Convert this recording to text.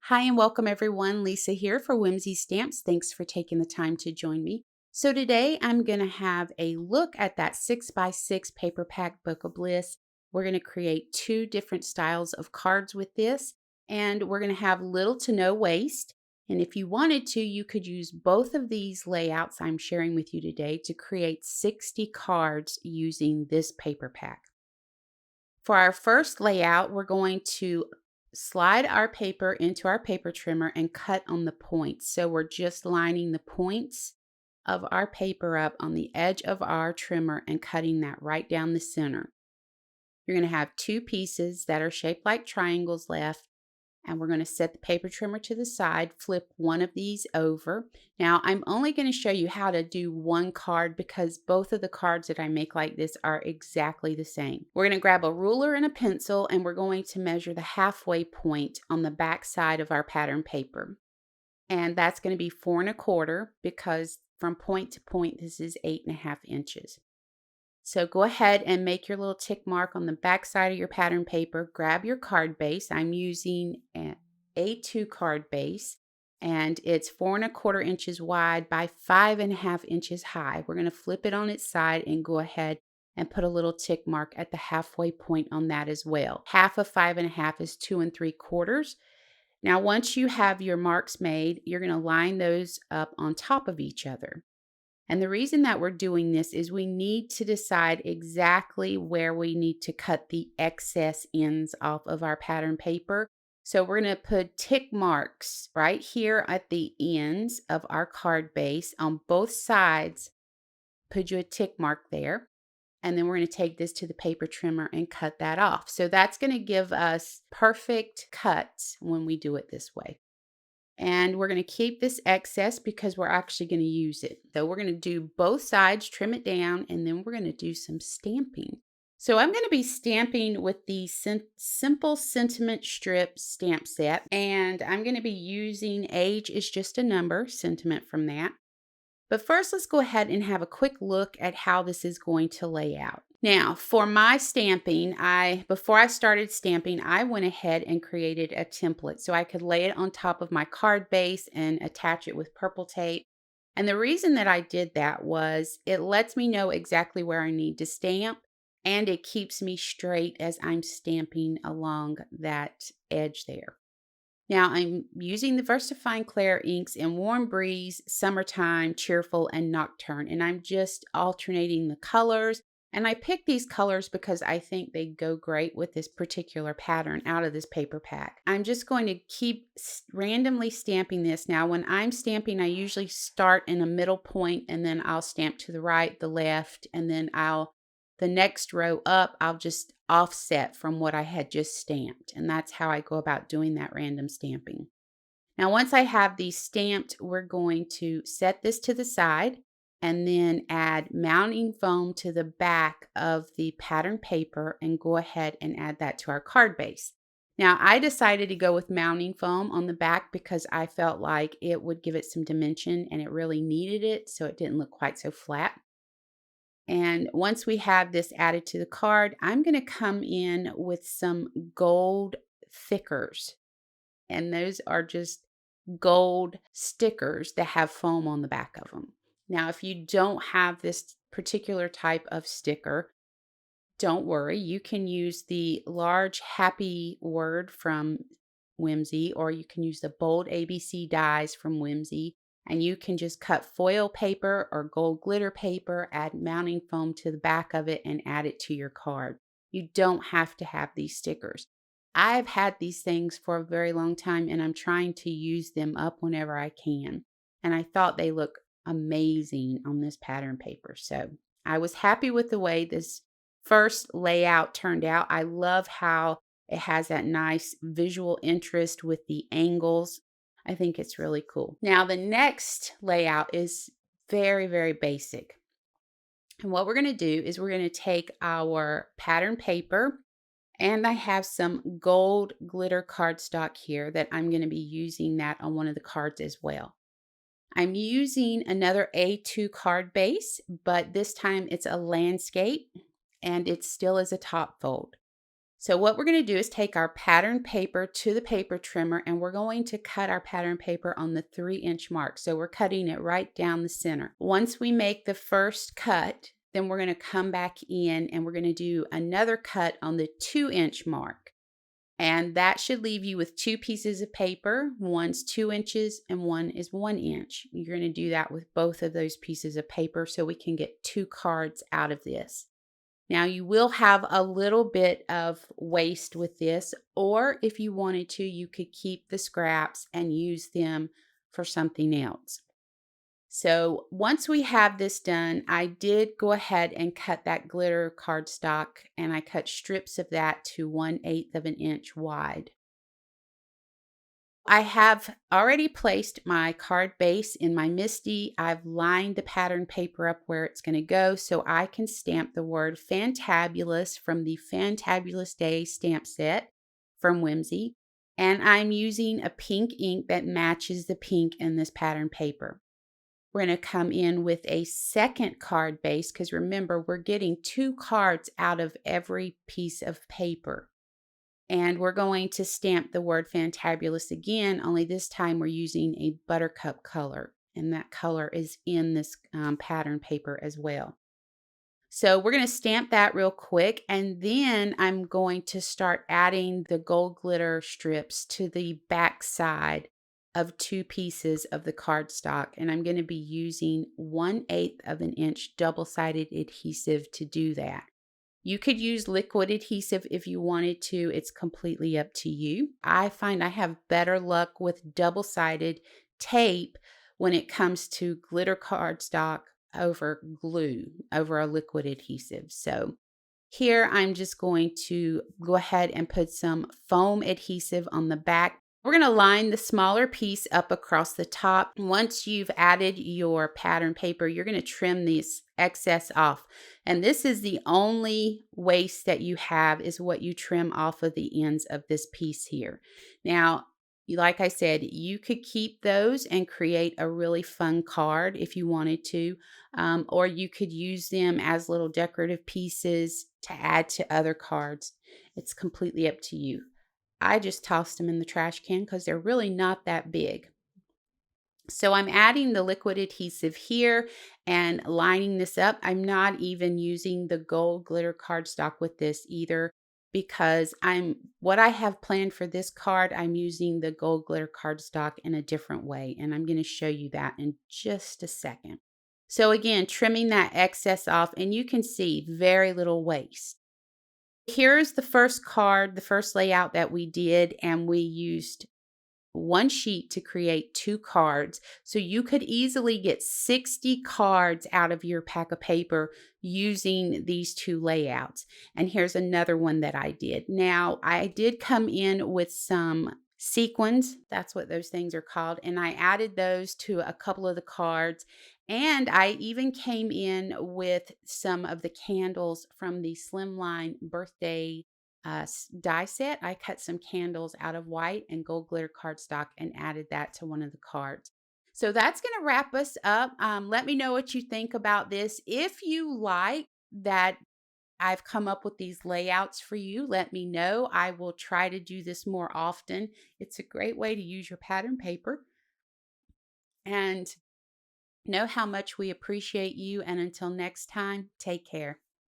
Hi and welcome everyone. Lisa here for Whimsy Stamps. Thanks for taking the time to join me. So today I'm going to have a look at that 6x6 paper pack Bokeh Bliss. We're going to create two different styles of cards with this, and we're going to have little to no waste. And if you wanted to, you could use both of these layouts I'm sharing with you today to create 60 cards using this paper pack. For our first layout, we're going to slide our paper into our paper trimmer and cut on the points. So we're just lining the points of our paper up on the edge of our trimmer and cutting that right down the center. You're going to have two pieces that are shaped like triangles left, and we're going to set the paper trimmer to the side, flip one of these over. Now I'm only going to show you how to do one card because both of the cards that I make like this are exactly the same. We're going to grab a ruler and a pencil, and we're going to measure the halfway point on the back side of our pattern paper. And that's going to be 4 1/4 because from point to point this is 8.5 inches. So go ahead and make your little tick mark on the back side of your pattern paper. Grab your card base. I'm using an A2 card base, and it's 4 1/4 inches wide by 5.5 inches high. We're going to flip it on its side and go ahead and put a little tick mark at the halfway point on that as well. Half of 5.5 is 2 3/4. Now, once you have your marks made, you're going to line those up on top of each other. And the reason that we're doing this is we need to decide exactly where we need to cut the excess ends off of our pattern paper. So we're going to put tick marks right here at the ends of our card base on both sides. Put you a tick mark there. And then we're going to take this to the paper trimmer and cut that off. So that's going to give us perfect cuts when we do it this way. And we're going to keep this excess because we're actually going to use it. So we're going to do both sides, trim it down, and then we're going to do some stamping. So I'm going to be stamping with the Simple Sentiment Strip stamp set. And I'm going to be using Age is Just a Number sentiment from that. But first, let's go ahead and have a quick look at how this is going to lay out. Now, for my stamping, before I started stamping, I went ahead and created a template so I could lay it on top of my card base and attach it with purple tape. And the reason that I did that was it lets me know exactly where I need to stamp, and it keeps me straight as I'm stamping along that edge there. Now I'm using the VersaFine Clair inks in Warm Breeze, Summertime, Cheerful, and Nocturne, and I'm just alternating the colors. And I picked these colors because I think they go great with this particular pattern out of this paper pack. I'm just going to keep randomly stamping this. Now when I'm stamping, I usually start in a middle point and then I'll stamp to the right, the left, and then the next row up, I'll just offset from what I had just stamped. And that's how I go about doing that random stamping. Now, once I have these stamped, we're going to set this to the side and then add mounting foam to the back of the pattern paper and go ahead and add that to our card base. Now, I decided to go with mounting foam on the back because I felt like it would give it some dimension and it really needed it so it didn't look quite so flat. And once we have this added to the card, I'm going to come in with some gold thickers. And those are just gold stickers that have foam on the back of them. Now, if you don't have this particular type of sticker, don't worry. You can use the large happy word from Whimsy, or you can use the bold ABC dies from Whimsy. And you can just cut foil paper or gold glitter paper, add mounting foam to the back of it, and add it to your card. You don't have to have these stickers. I've had these things for a very long time, and I'm trying to use them up whenever I can. And I thought they look amazing on this pattern paper. So I was happy with the way this first layout turned out. I love how it has that nice visual interest with the angles. I think it's really cool. Now, the next layout is very, very basic. And what we're going to do is we're going to take our pattern paper, and I have some gold glitter cardstock here that I'm going to be using that on one of the cards as well. I'm using another A2 card base, but this time it's a landscape and it still is a top fold. So what we're going to do is take our pattern paper to the paper trimmer, and we're going to cut our pattern paper on the 3-inch mark. So we're cutting it right down the center. Once we make the first cut, then we're going to come back in and we're going to do another cut on the 2-inch mark. And that should leave you with 2 pieces of paper. One's 2 inches and one is 1 inch. You're going to do that with both of those pieces of paper so we can get 2 cards out of this. Now you will have a little bit of waste with this, or if you wanted to, you could keep the scraps and use them for something else. So once we have this done, I did go ahead and cut that glitter cardstock, and I cut strips of that to 1/8 of an inch wide. I have already placed my card base in my MISTI. I've lined the pattern paper up where it's going to go so I can stamp the word Fantabulous from the Fantabulous Day stamp set from Whimsy. And I'm using a pink ink that matches the pink in this pattern paper. We're going to come in with a second card base because remember, we're getting 2 cards out of every piece of paper. And we're going to stamp the word Fantabulous again, only this time we're using a buttercup color. And that color is in this pattern paper as well. So we're going to stamp that real quick. And then I'm going to start adding the gold glitter strips to the back side of 2 pieces of the cardstock. And I'm going to be using 1/8 of an inch double-sided adhesive to do that. You could use liquid adhesive if you wanted to. It's completely up to you. I find I have better luck with double-sided tape when it comes to glitter cardstock over glue, over a liquid adhesive. So here I'm just going to go ahead and put some foam adhesive on the back. We're going to line the smaller piece up across the top. Once you've added your pattern paper, you're going to trim this excess off. And this is the only waste that you have is what you trim off of the ends of this piece here. Now, like I said, you could keep those and create a really fun card if you wanted to, or you could use them as little decorative pieces to add to other cards. It's completely up to you. I just tossed them in the trash can because they're really not that big. So I'm adding the liquid adhesive here and lining this up. I'm not even using the gold glitter cardstock with this either because what I have planned for this card, I'm using the gold glitter cardstock in a different way. And I'm going to show you that in just a second. So again, trimming that excess off, and you can see very little waste. Here's the first card, the first layout that we did, and we used 1 sheet to create 2 cards. So you could easily get 60 cards out of your pack of paper using these 2 layouts. And here's another one that I did. Now, I did come in with some sequins. That's what those things are called. And I added those to a couple of the cards. And I even came in with some of the candles from the Slimline birthday die set. I cut some candles out of white and gold glitter cardstock and added that to one of the cards. So that's going to wrap us up. Let me know what you think about this. If you like that I've come up with these layouts for you, let me know. I will try to do this more often. It's a great way to use your pattern paper. And know how much we appreciate you. And until next time, take care.